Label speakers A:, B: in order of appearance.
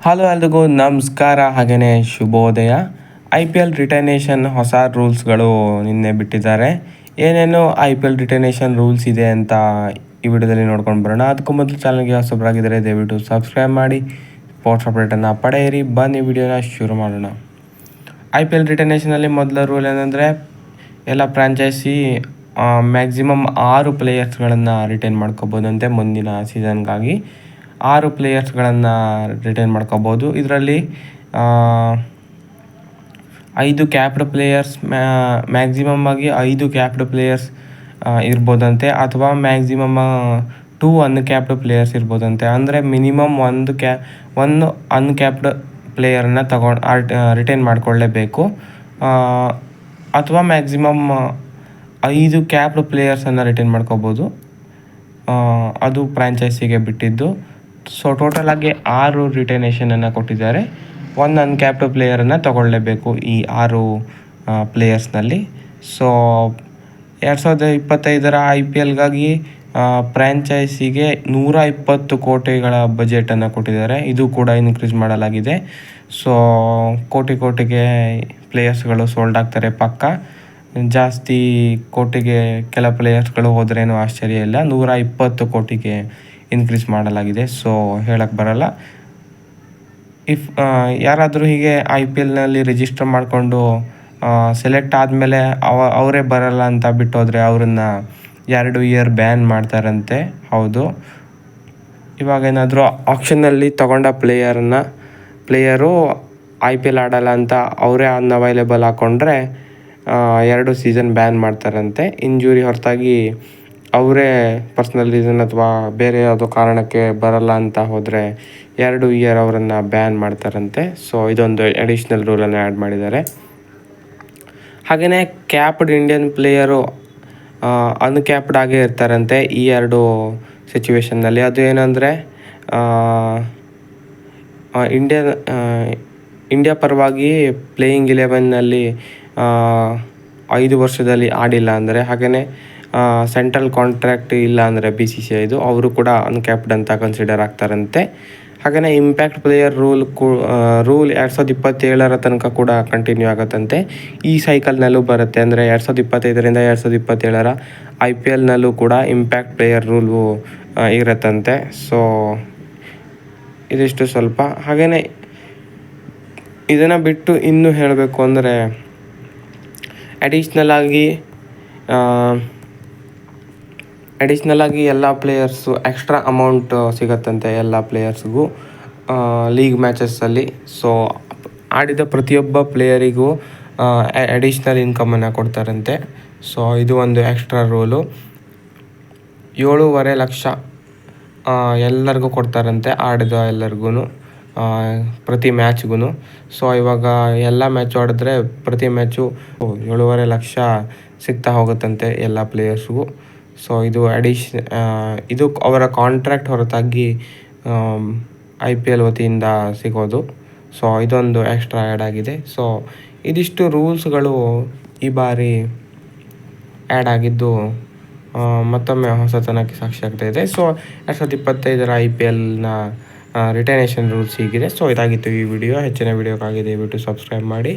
A: Hello ಎಲ್ರಿಗೂ ನಮಸ್ಕಾರ, ಹಾಗೆಯೇ ಶುಭೋದಯ. IPL ರಿಟರ್ನೇಷನ್ ಹೊಸ ರೂಲ್ಸ್ಗಳು ನಿನ್ನೆ ಬಿಟ್ಟಿದ್ದಾರೆ. ಏನೇನು IPL ರಿಟರ್ನೇಷನ್ ರೂಲ್ಸ್ ಇದೆ ಅಂತ ಈ ವಿಡಿಯೋದಲ್ಲಿ ನೋಡ್ಕೊಂಡು ಬರೋಣ. ಅದಕ್ಕೂ ಮೊದಲು ಚಾನಲ್ಗೆ ಹೊಸಬರಾಗಿದ್ದರೆ ದಯವಿಟ್ಟು ಸಬ್ಸ್ಕ್ರೈಬ್ ಮಾಡಿ ಸ್ಪೋರ್ಟ್ಸ್ ಅಪ್ಡೇಟನ್ನು ಪಡೆಯಿರಿ. ಬನ್ನಿ ವಿಡಿಯೋನ ಶುರು ಮಾಡೋಣ. IPL ರಿಟರ್ನೇಷನಲ್ಲಿ ಮೊದಲ ರೂಲ್ ಏನಂದರೆ, ಎಲ್ಲ ಫ್ರಾಂಚೈಸಿ ಮ್ಯಾಕ್ಸಿಮಮ್ 6 ಪ್ಲೇಯರ್ಸ್ಗಳನ್ನು ರಿಟೈನ್ ಮಾಡ್ಕೋಬೋದಂತೆ. ಮುಂದಿನ ಸೀಸನ್ಗಾಗಿ 6 ಪ್ಲೇಯರ್ಸ್ಗಳನ್ನು ರಿಟೈನ್ ಮಾಡ್ಕೋಬೋದು. ಇದರಲ್ಲಿ 5 ಕ್ಯಾಪ್ಡ್ ಪ್ಲೇಯರ್ಸ್, ಮ್ಯಾಕ್ಸಿಮಮ್ ಆಗಿ 5 ಕ್ಯಾಪ್ಡ್ ಪ್ಲೇಯರ್ಸ್ ಇರ್ಬೋದಂತೆ, ಅಥವಾ ಮ್ಯಾಕ್ಸಿಮಮ್ 2 ಅನ್ಕ್ಯಾಪ್ಡ್ ಪ್ಲೇಯರ್ಸ್ ಇರ್ಬೋದಂತೆ. ಅಂದರೆ ಮಿನಿಮಮ್ ಒಂದು ಅನ್ಕ್ಯಾಪ್ಡ್ ಪ್ಲೇಯರನ್ನು ರಿಟೈನ್ ಮಾಡಿಕೊಳ್ಳೇಬೇಕು, ಅಥವಾ ಮ್ಯಾಕ್ಸಿಮಮ್ 5 ಕ್ಯಾಪ್ಡ್ ಪ್ಲೇಯರ್ಸನ್ನು ರಿಟೈನ್ ಮಾಡ್ಕೋಬೋದು. ಅದು ಫ್ರಾಂಚೈಸಿಗೆ ಬಿಟ್ಟಿದ್ದು. ಸೊ ಟೋಟಲ್ ಆಗಿ 6 ರಿಟರ್ನೇಷನನ್ನು ಕೊಟ್ಟಿದ್ದಾರೆ. ಒಂದು ಅನ್ಕ್ಯಾಪ್ಡ್ ಪ್ಲೇಯರನ್ನು ತಗೊಳ್ಳೇಬೇಕು ಈ 6 ಪ್ಲೇಯರ್ಸ್ನಲ್ಲಿ. ಸೊ 2025 IPLಗಾಗಿ ಫ್ರ್ಯಾಂಚೈಸಿಗೆ 120 ಕೋಟಿಗಳ ಬಜೆಟನ್ನು ಕೊಟ್ಟಿದ್ದಾರೆ. ಇದು ಕೂಡ ಇನ್ಕ್ರೀಸ್ ಮಾಡಲಾಗಿದೆ. ಸೊ ಕೋಟಿಗೆ ಪ್ಲೇಯರ್ಸ್ಗಳು ಸೋಲ್ಡ್ ಆಗ್ತಾರೆ ಪಕ್ಕ. ಜಾಸ್ತಿ ಕೋಟಿಗೆ ಕೆಲ ಪ್ಲೇಯರ್ಸ್ಗಳು ಹೋದ್ರೇನು ಆಶ್ಚರ್ಯ ಇಲ್ಲ. 120 ಕೋಟಿಗೆ ಇನ್ಕ್ರೀಸ್ ಮಾಡಲಾಗಿದೆ. ಸೊ ಹೇಳಕ್ಕೆ ಬರಲ್ಲ. ಯಾರಾದರೂ ಹೀಗೆ IPLನಲ್ಲಿ ರಿಜಿಸ್ಟರ್ ಮಾಡಿಕೊಂಡು ಸೆಲೆಕ್ಟ್ ಆದಮೇಲೆ ಅವರೇ ಬರಲ್ಲ ಅಂತ ಬಿಟ್ಟೋದ್ರೆ ಅವ್ರನ್ನ 2 ಇಯರ್ ಬ್ಯಾನ್ ಮಾಡ್ತಾರಂತೆ. ಹೌದು, ಇವಾಗ ಏನಾದರೂ ಆಕ್ಷನ್ನಲ್ಲಿ ತಗೊಂಡ ಪ್ಲೇಯರು IPL ಆಡಲ್ಲ ಅಂತ ಅವರೇ ಅನ್ಅವೈಲೇಬಲ್ ಹಾಕ್ಕೊಂಡ್ರೆ 2 ಸೀಸನ್ ಬ್ಯಾನ್ ಮಾಡ್ತಾರಂತೆ. ಇಂಜುರಿ ಹೊರತಾಗಿ ಅವರೇ ಪರ್ಸ್ನಲ್ ರೀಸನ್ ಅಥವಾ ಬೇರೆ ಯಾವುದೋ ಕಾರಣಕ್ಕೆ ಬರಲ್ಲ ಅಂತ ಹೋದರೆ 2 ಇಯರ್ ಅವರನ್ನು ಬ್ಯಾನ್ ಮಾಡ್ತಾರಂತೆ. ಸೊ ಇದೊಂದು ಅಡಿಷ್ನಲ್ ರೂಲನ್ನು ಆ್ಯಡ್ ಮಾಡಿದ್ದಾರೆ. ಹಾಗೆಯೇ ಕ್ಯಾಪ್ಡ್ ಇಂಡಿಯನ್ ಪ್ಲೇಯರು ಅನ್ಕ್ಯಾಪ್ಡ್ ಆಗೇ ಇರ್ತಾರಂತೆ ಈ 2 ಸಿಚುವೇಷನ್ನಲ್ಲಿ. ಅದು ಏನಂದರೆ, ಇಂಡಿಯಾ ಪರವಾಗಿ ಪ್ಲೇಯಿಂಗ್ 11ನಲ್ಲಿ 5 ವರ್ಷದಲ್ಲಿ ಆಡಿಲ್ಲ ಅಂದರೆ, ಹಾಗೆಯೇ ಸೆಂಟ್ರಲ್ ಕಾಂಟ್ರಾಕ್ಟ್ ಇಲ್ಲ ಅಂದರೆ BCCIದು, ಅವರು ಕೂಡ ಅನ್ಕ್ಯಾಪ್ಡ್ ಅಂತ ಕನ್ಸಿಡರ್ ಆಗ್ತಾರಂತೆ. ಹಾಗೆಯೇ ಇಂಪ್ಯಾಕ್ಟ್ ಪ್ಲೇಯರ್ ರೂಲ್ 2027 ತನಕ ಕೂಡ ಕಂಟಿನ್ಯೂ ಆಗುತ್ತಂತೆ. ಈ ಸೈಕಲ್ನಲ್ಲೂ ಬರುತ್ತೆ. ಅಂದರೆ 2025ರಿಂದ 2027 IPLನಲ್ಲೂ ಕೂಡ ಇಂಪ್ಯಾಕ್ಟ್ ಪ್ಲೇಯರ್ ರೂಲು ಇರುತ್ತಂತೆ. ಸೊ ಇದಿಷ್ಟು ಸ್ವಲ್ಪ. ಹಾಗೆಯೇ ಇದನ್ನು ಬಿಟ್ಟು ಇನ್ನೂ ಹೇಳಬೇಕು ಅಂದರೆ, ಅಡಿಷ್ನಲ್ ಆಗಿ ಎಲ್ಲ ಪ್ಲೇಯರ್ಸು ಎಕ್ಸ್ಟ್ರಾ ಅಮೌಂಟ್ ಸಿಗುತ್ತಂತೆ ಎಲ್ಲ ಪ್ಲೇಯರ್ಸ್ಗೂ ಲೀಗ್ ಮ್ಯಾಚಸ್ಸಲ್ಲಿ. ಸೊ ಆಡಿದ ಪ್ರತಿಯೊಬ್ಬ ಪ್ಲೇಯರಿಗೂ ಅಡಿಷ್ನಲ್ ಇನ್ಕಮನ್ನು ಕೊಡ್ತಾರಂತೆ. ಸೊ ಇದು ಒಂದು ಎಕ್ಸ್ಟ್ರಾ ರೂಲು. 7.5 ಲಕ್ಷ ಎಲ್ಲರಿಗೂ ಕೊಡ್ತಾರಂತೆ, ಆಡಿದ ಎಲ್ಲರಿಗೂ, ಪ್ರತಿ ಮ್ಯಾಚ್ಗೂ. ಸೊ ಇವಾಗ ಎಲ್ಲ ಮ್ಯಾಚು ಆಡಿದ್ರೆ ಪ್ರತಿ ಮ್ಯಾಚು 7.5 ಲಕ್ಷ ಸಿಗ್ತಾ ಹೋಗುತ್ತಂತೆ ಎಲ್ಲ ಪ್ಲೇಯರ್ಸ್ಗೂ. ಸೊ ಇದು ಅವರ ಕಾಂಟ್ರಾಕ್ಟ್ ಹೊರತಾಗಿ IPL ವತಿಯಿಂದ ಸಿಗೋದು. ಸೊ ಇದೊಂದು ಎಕ್ಸ್ಟ್ರಾ ಆ್ಯಡ್ ಆಗಿದೆ. ಸೊ ಇದಿಷ್ಟು ರೂಲ್ಸ್ಗಳು ಈ ಬಾರಿ ಆ್ಯಡ್ ಆಗಿದ್ದು ಮತ್ತೊಮ್ಮೆ ಹೊಸತನಕ್ಕೆ ಸಾಕ್ಷಿ ಆಗ್ತಾ ಇದೆ. ಸೊ 2025 IPLನ ರಿಟರ್ನೇಷನ್ ರೂಲ್ಸ್ ಹೀಗಿದೆ. ಸೊ ಇದಾಗಿತ್ತು ಈ ವಿಡಿಯೋ. ಹೆಚ್ಚಿನ ವಿಡಿಯೋಕ್ಕಾಗಿ ದಯವಿಟ್ಟು ಸಬ್ಸ್ಕ್ರೈಬ್ ಮಾಡಿ.